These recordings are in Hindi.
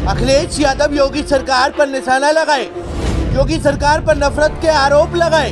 अखिलेश यादव योगी सरकार पर निशाना लगाए, योगी सरकार पर नफरत के आरोप लगाए।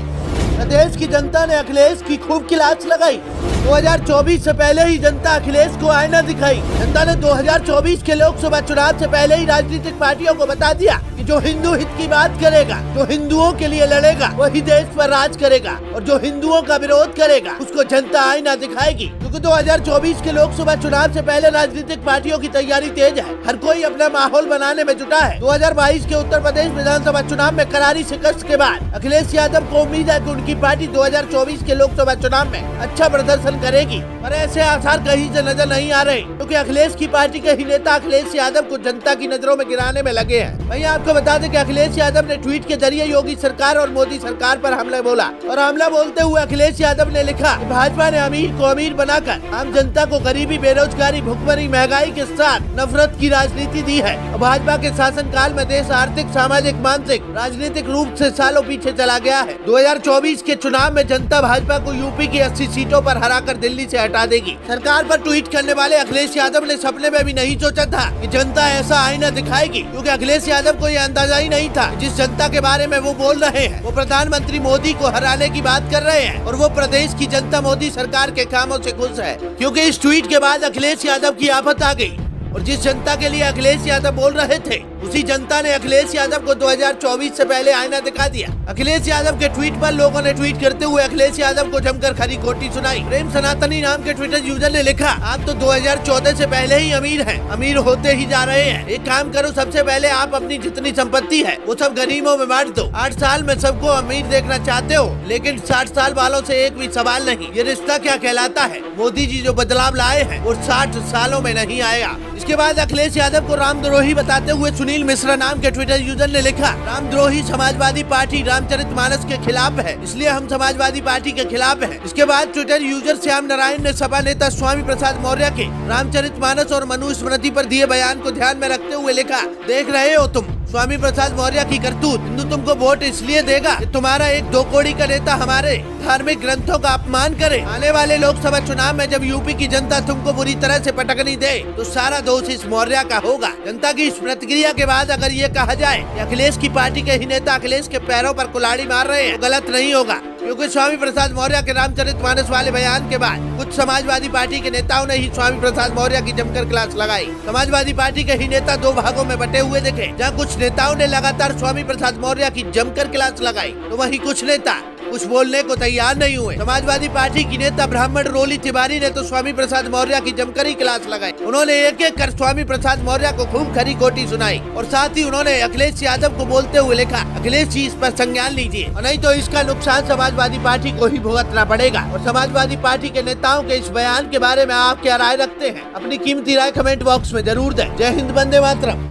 प्रदेश की जनता ने अखिलेश की खूब क्लास लगाई। 2024 से पहले ही जनता अखिलेश को आईना दिखाई। जनता ने 2024 के लोकसभा चुनाव से पहले ही राजनीतिक पार्टियों को बता दिया कि जो हिंदू हित की बात करेगा, जो हिंदुओं के लिए लड़ेगा, वही देश पर राज करेगा, और जो हिंदुओं का विरोध करेगा उसको जनता आईना दिखाएगी। क्योंकि 2024 के लोकसभा चुनाव से पहले राजनीतिक पार्टियों की तैयारी तेज है। हर कोई अपना माहौल बनाने में जुटा है। 2022 के उत्तर प्रदेश विधानसभा चुनाव में करारी शिकस्त के बाद अखिलेश यादव को उम्मीद है कि उनकी पार्टी 2024 के लोकसभा चुनाव में अच्छा प्रदर्शन करेगी, पर ऐसे आसार कहीं से नजर नहीं आ रहे, क्योंकि अखिलेश की पार्टी के ही नेता अखिलेश यादव को जनता की नजरों में गिराने में लगे हैं। वहीं आपको बता दें कि अखिलेश यादव ने ट्वीट के जरिए योगी सरकार और मोदी सरकार पर हमला बोला, और हमला बोलते हुए अखिलेश यादव ने लिखा कि भाजपा ने अमीर को अमीर बनाकर आम जनता को गरीबी, बेरोजगारी, भुखमरी, महंगाई के साथ नफरत की राजनीति दी है। भाजपा के शासन काल में देश आर्थिक, सामाजिक, मानसिक, राजनीतिक रूप से सालों पीछे चला गया है। 2024 के चुनाव में जनता भाजपा को यूपी की 80 सीटों पर हराकर दिल्ली से हटा देगी। सरकार पर ट्वीट करने वाले अखिलेश यादव ने सपने में भी नहीं सोचा था कि जनता ऐसा आईना दिखाएगी, क्योंकि अखिलेश यादव को ये अंदाजा ही नहीं था जिस जनता के बारे में वो बोल रहे हैं, वो प्रधानमंत्री मोदी को हराने की बात कर रहे हैं, और वो प्रदेश की जनता मोदी सरकार के कामों से खुश है। क्योंकि इस ट्वीट के बाद अखिलेश यादव की आफत आ गई, और जिस जनता के लिए अखिलेश यादव बोल रहे थे उसी जनता ने अखिलेश यादव को 2024 से पहले आईना दिखा दिया। अखिलेश यादव के ट्वीट पर लोगों ने ट्वीट करते हुए अखिलेश यादव को जमकर खरी खोटी सुनाई। प्रेम सनातनी नाम के ट्विटर यूजर ने लिखा, आप तो 2014 से पहले ही अमीर हैं, अमीर होते ही जा रहे हैं। एक काम करो, सबसे पहले आप अपनी जितनी संपत्ति है वो सब गरीबों में बांट दो। 8 साल में सबको अमीर देखना चाहते हो, लेकिन 60 साल वालों से एक भी सवाल नहीं। ये रिश्ता क्या कहलाता है? मोदी जी जो बदलाव लाए हैं वो 60 सालों में नहीं आएगा। इसके बाद अखिलेश यादव को रामद्रोही बताते हुए सुनील मिश्रा नाम के ट्विटर यूजर ने लिखा, रामद्रोही समाजवादी पार्टी रामचरितमानस के खिलाफ है, इसलिए हम समाजवादी पार्टी के खिलाफ हैं। इसके बाद ट्विटर यूजर श्याम नारायण ने सपा नेता स्वामी प्रसाद मौर्य के रामचरितमानस और मनुस्मृति पर दिए बयान को ध्यान में रखते हुए लिखा, देख रहे हो तुम स्वामी प्रसाद मौर्य की करतूत। हिंदू तुमको वोट इसलिए देगा कि तुम्हारा एक 2 कौड़ी का नेता हमारे धार्मिक ग्रंथों का अपमान करे। आने वाले लोकसभा चुनाव में जब यूपी की जनता तुमको बुरी तरह से पटकनी दे तो सारा दोष इस मौर्य का होगा। जनता की इस प्रतिक्रिया के बाद अगर ये कहा जाए कि अखिलेश की पार्टी के ही नेता अखिलेश के पैरों पर कुल्हाड़ी मार रहे हैं तो गलत नहीं होगा, क्योंकि स्वामी प्रसाद मौर्य के रामचरितमानस वाले बयान के बाद कुछ समाजवादी पार्टी के नेताओं ने ही स्वामी प्रसाद मौर्य की जमकर क्लास लगाई। समाजवादी पार्टी के ही नेता 2 भागों में बटे हुए दिखे, जहां कुछ नेताओं ने लगातार स्वामी प्रसाद मौर्य की जमकर क्लास लगाई तो वहीं कुछ नेता कुछ बोलने को तैयार नहीं हुए। समाजवादी पार्टी की नेता ब्राह्मण रोली तिवारी ने तो स्वामी प्रसाद मौर्य की जमकर ही क्लास लगाई। उन्होंने एक एक कर स्वामी प्रसाद मौर्य को खूब खरी खोटी सुनाई, और साथ ही उन्होंने अखिलेश यादव को बोलते हुए लिखा, अखिलेश जी इस पर संज्ञान लीजिए, और नहीं तो इसका नुकसान समाजवादी पार्टी को ही भुगतना पड़ेगा। और समाजवादी पार्टी के नेताओं के इस बयान के बारे में आप क्या राय रखते हैं? अपनी कीमती राय कमेंट बॉक्स में जरूर दें। जय हिंद, वंदे मातरम।